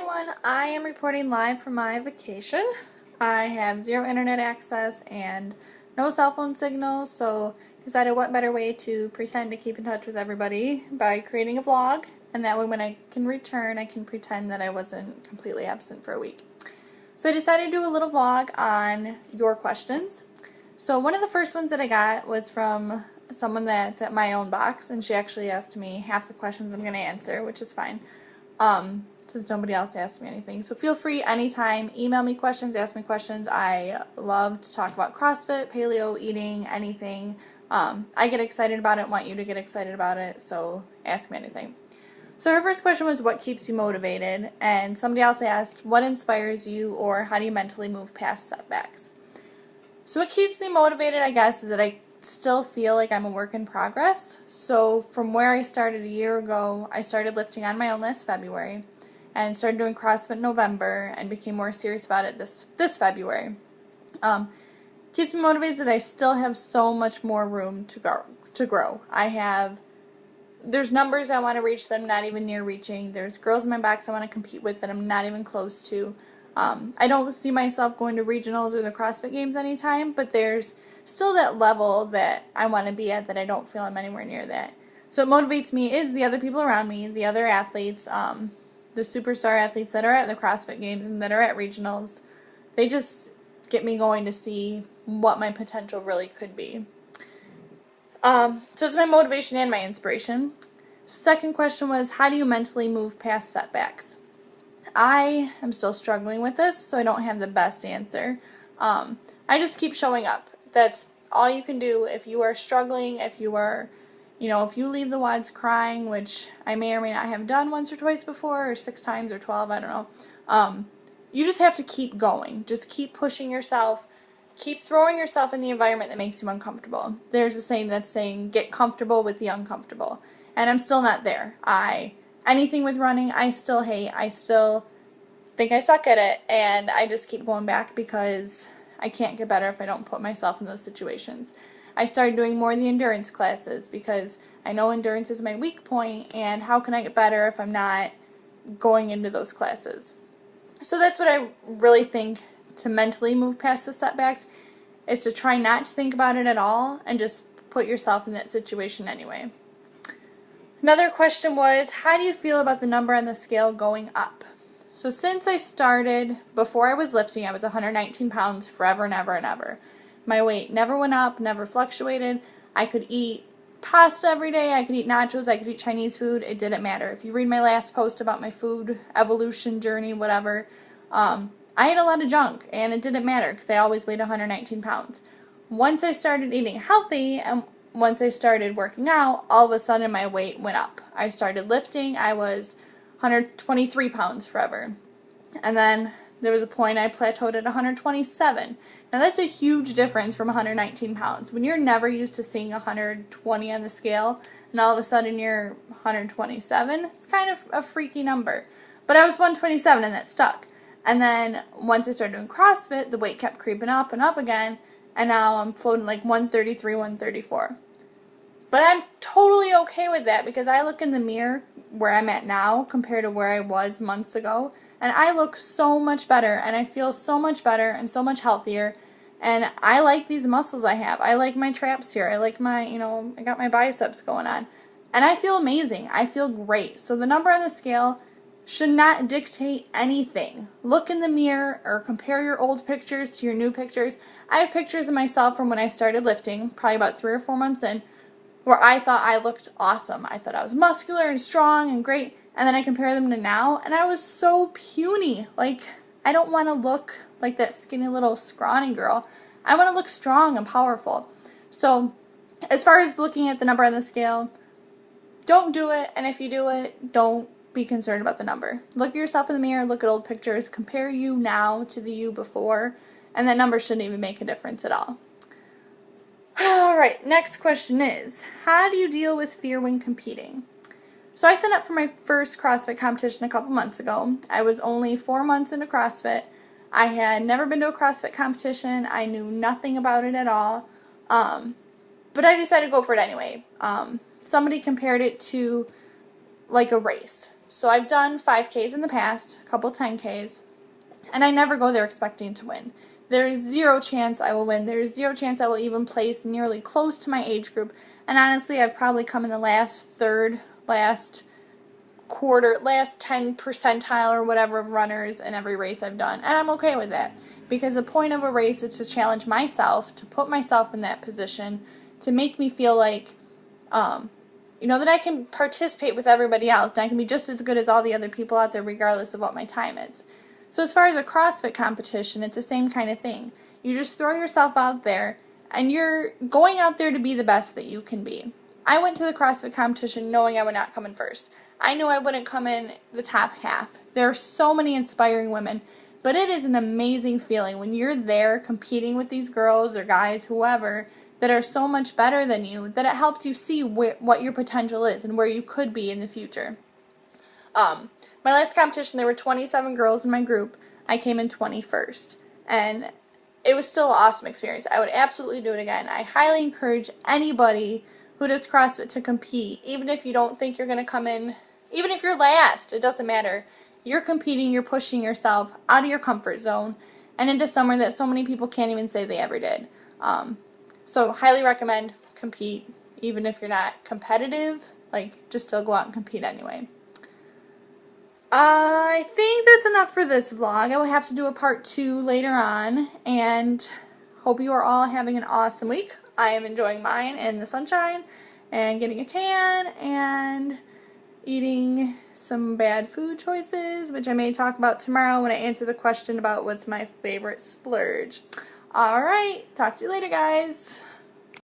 everyone, I am reporting live from my vacation. I have zero internet access and no cell phone signal, so decided what better way to pretend to keep in touch with everybody by creating a vlog, and that way when I can return I can pretend that I wasn't completely absent for a week. So I decided to do a little vlog on your questions. So one of the first ones that I got was from someone that's at my own box, and she actually asked me half the questions I'm going to answer, which is fine. Since nobody else asked me anything. So feel free anytime, email me questions, ask me questions. I love to talk about CrossFit, paleo, eating, anything. I get excited about it, want you to get excited about it, so ask me anything. So her first question was, what keeps you motivated? And somebody else asked, what inspires you, or how do you mentally move past setbacks? So what keeps me motivated, I guess, is that I still feel like I'm a work in progress. So from where I started a year ago, I started lifting on my own last February and started doing CrossFit in November and became more serious about it this February. Keeps me motivated that I still have so much more room to grow. There's numbers I want to reach that I'm not even near reaching. There's girls in my box I want to compete with that I'm not even close to. I don't see myself going to regionals or the CrossFit Games anytime, but there's still that level that I want to be at that I don't feel I'm anywhere near that. So what motivates me is the other people around me, the other athletes, the superstar athletes that are at the CrossFit Games and that are at regionals. They just get me going to see what my potential really could be. So it's my motivation and my inspiration. Second question was, how do you mentally move past setbacks? I am still struggling with this, so I don't have the best answer. I just keep showing up. That's all you can do if you are struggling, if you leave the WODs crying, which I may or may not have done once or twice before, or 6 times or 12, I don't know. You just have to keep going. Just keep pushing yourself. Keep throwing yourself in the environment that makes you uncomfortable. There's a saying that's saying, get comfortable with the uncomfortable. And I'm still not there. Anything with running, I still hate. I still think I suck at it, and I just keep going back because I can't get better if I don't put myself in those situations. I started doing more of the endurance classes because I know endurance is my weak point, and how can I get better if I'm not going into those classes? So that's what I really think to mentally move past the setbacks, is to try not to think about it at all and just put yourself in that situation anyway. Another question was, how do you feel about the number on the scale going up? So since I started, before I was lifting, I was 119 pounds forever and ever and ever. My weight never went up, never fluctuated. I could eat pasta every day, I could eat nachos, I could eat Chinese food. It didn't matter. If you read my last post about my food evolution journey, whatever, I ate a lot of junk, and it didn't matter because I always weighed 119 pounds. Once I started eating healthy and once I started working out, all of a sudden my weight went up. I started lifting. I was 123 pounds forever. And then there was a point I plateaued at 127. Now that's a huge difference from 119 pounds. When you're never used to seeing 120 on the scale and all of a sudden you're 127, it's kind of a freaky number. But I was 127 and that stuck. And then once I started doing CrossFit, the weight kept creeping up and up again, and now I'm floating like 133, 134. But I'm totally okay with that because I look in the mirror where I'm at now compared to where I was months ago, and I look so much better, and I feel so much better and so much healthier, and I like these muscles I have. I like my traps here. I like my, I got my biceps going on, and I feel amazing. I feel great. So the number on the scale should not dictate anything. Look in the mirror or compare your old pictures to your new pictures. I have pictures of myself from when I started lifting, probably about 3 or 4 months in, where I thought I looked awesome. I thought I was muscular and strong and great, and then I compare them to now, and I was so puny. Like, I don't want to look like that skinny little scrawny girl. I want to look strong and powerful. So, as far as looking at the number on the scale, don't do it, and if you do it, don't be concerned about the number. Look at yourself in the mirror, look at old pictures, compare you now to the you before, and that number shouldn't even make a difference at all. Alright, next question is, how do you deal with fear when competing? So I signed up for my first CrossFit competition a couple months ago. I was only 4 months into CrossFit. I had never been to a CrossFit competition. I knew nothing about it at all. But I decided to go for it anyway. Somebody compared it to like a race. So I've done 5Ks in the past, a couple 10Ks, and I never go there expecting to win. There's zero chance I will win. There's zero chance I will even place nearly close to my age group. And honestly, I've probably come in the last third, last quarter, last 10 percentile or whatever of runners in every race I've done. And I'm okay with that, because the point of a race is to challenge myself, to put myself in that position, to make me feel like, that I can participate with everybody else, and I can be just as good as all the other people out there regardless of what my time is. So as far as a CrossFit competition, it's the same kind of thing. You just throw yourself out there, and you're going out there to be the best that you can be. I went to the CrossFit competition knowing I would not come in first. I knew I wouldn't come in the top half. There are so many inspiring women, but it is an amazing feeling when you're there competing with these girls or guys, whoever, that are so much better than you, that it helps you see what your potential is and where you could be in the future. My last competition, there were 27 girls in my group. I came in 21st, and it was still an awesome experience. I would absolutely do it again. I highly encourage anybody who does CrossFit to compete, even if you don't think you're going to come in, even if you're last, it doesn't matter. You're competing, you're pushing yourself out of your comfort zone and into somewhere that so many people can't even say they ever did. So highly recommend, compete, even if you're not competitive, just still go out and compete anyway. I think that's enough for this vlog. I will have to do a part 2 later on, and hope you are all having an awesome week. I am enjoying mine in the sunshine and getting a tan and eating some bad food choices, which I may talk about tomorrow when I answer the question about what's my favorite splurge. Alright, talk to you later, guys.